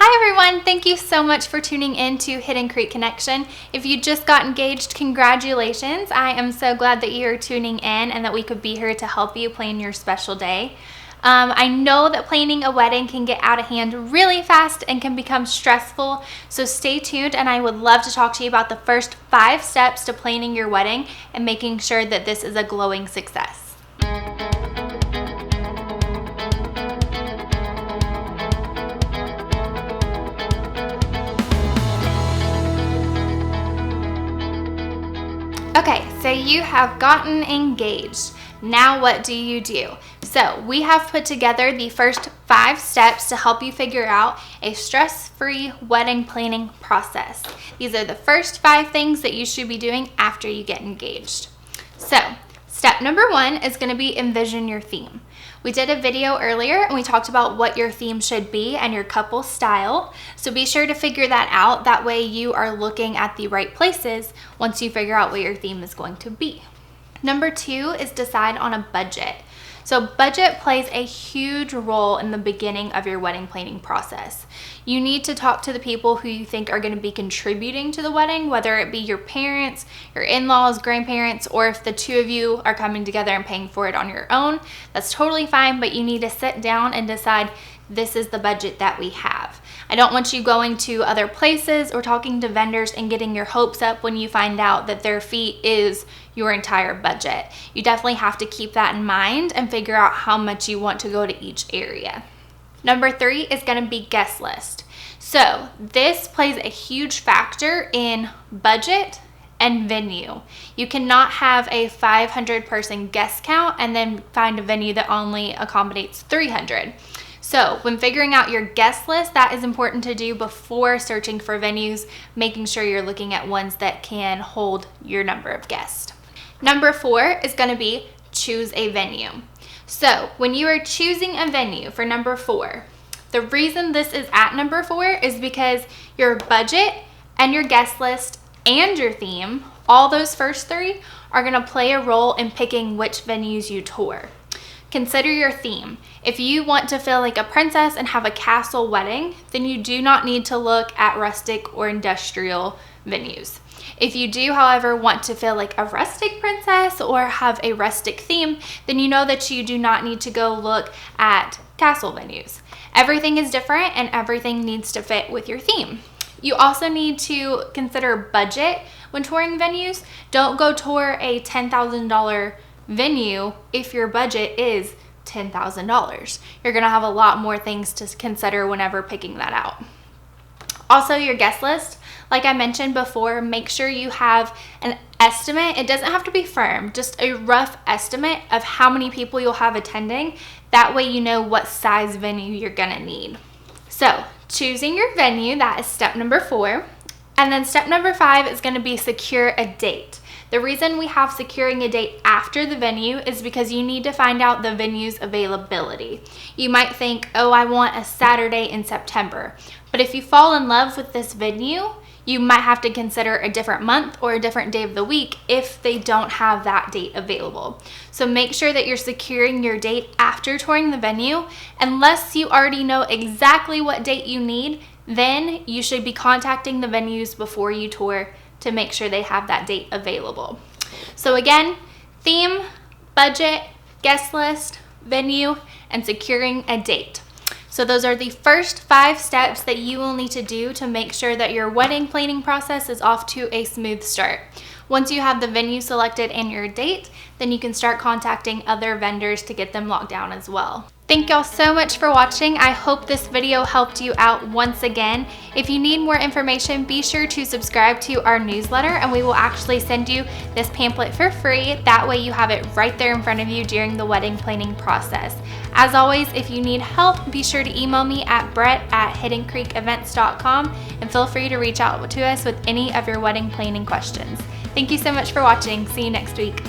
Hi everyone, thank you so much for tuning in to Hidden Creek Connection. If you just got engaged, congratulations. I am so glad that you're tuning in and that we could be here to help you plan your special day. I know that planning a wedding can get out of hand really fast and can become stressful, so stay tuned and I would love to talk to you about the first 5 steps to planning your wedding and making sure that this is a glowing success. Okay, so you have gotten engaged. Now what do you do? So we have put together the first 5 steps to help you figure out a stress-free wedding planning process. These are the first 5 things that you should be doing after you get engaged. So step number 1 is going to be envision your theme. We did a video earlier and we talked about what your theme should be and your couple style. So be sure to figure that out. That way you are looking at the right places once you figure out what your theme is going to be. Number 2 is decide on a budget. So budget plays a huge role in the beginning of your wedding planning process. You need to talk to the people who you think are going to be contributing to the wedding, whether it be your parents, your in-laws, grandparents, or if the 2 of you are coming together and paying for it on your own. That's totally fine, but you need to sit down and decide this is the budget that we have. I don't want you going to other places or talking to vendors and getting your hopes up when you find out that their fee is your entire budget. You definitely have to keep that in mind and figure out how much you want to go to each area. Number 3 is going to be guest list. So this plays a huge factor in budget and venue. You cannot have a 500 person guest count and then find a venue that only accommodates 300. So when figuring out your guest list, that is important to do before searching for venues, making sure you're looking at ones that can hold your number of guests. Number 4 is going to be choose a venue. So when you are choosing a venue for number 4, the reason this is at number 4 is because your budget and your guest list and your theme, all those first 3, are going to play a role in picking which venues you tour. Consider your theme. If you want to feel like a princess and have a castle wedding, then you do not need to look at rustic or industrial venues. If you do, however, want to feel like a rustic princess or have a rustic theme, then you know that you do not need to go look at castle venues. Everything is different and everything needs to fit with your theme. You also need to consider budget when touring venues. Don't go tour a $10,000 venue if your budget is $10,000. You're going to have a lot more things to consider whenever picking that out. Also, your guest list, like I mentioned before, make sure you have an estimate. It doesn't have to be firm, just a rough estimate of how many people you'll have attending. That way you know what size venue you're going to need. So choosing your venue, that is step number 4. And then step number 5 is going to be secure a date. The reason we have securing a date after the venue is because you need to find out the venue's availability. You might think, oh, I want a Saturday in September. But if you fall in love with this venue, you might have to consider a different month or a different day of the week if they don't have that date available. So make sure that you're securing your date after touring the venue. Unless you already know exactly what date you need, then you should be contacting the venues before you tour to make sure they have that date available. So again, theme, budget, guest list, venue, and securing a date. So those are the first 5 steps that you will need to do to make sure that your wedding planning process is off to a smooth start. Once you have the venue selected and your date, then you can start contacting other vendors to get them locked down as well. Thank y'all so much for watching. I hope this video helped you out once again. If you need more information, be sure to subscribe to our newsletter and we will actually send you this pamphlet for free. That way you have it right there in front of you during the wedding planning process. As always, if you need help, be sure to email me at brett@hiddencreekevents.com and feel free to reach out to us with any of your wedding planning questions. Thank you so much for watching. See you next week.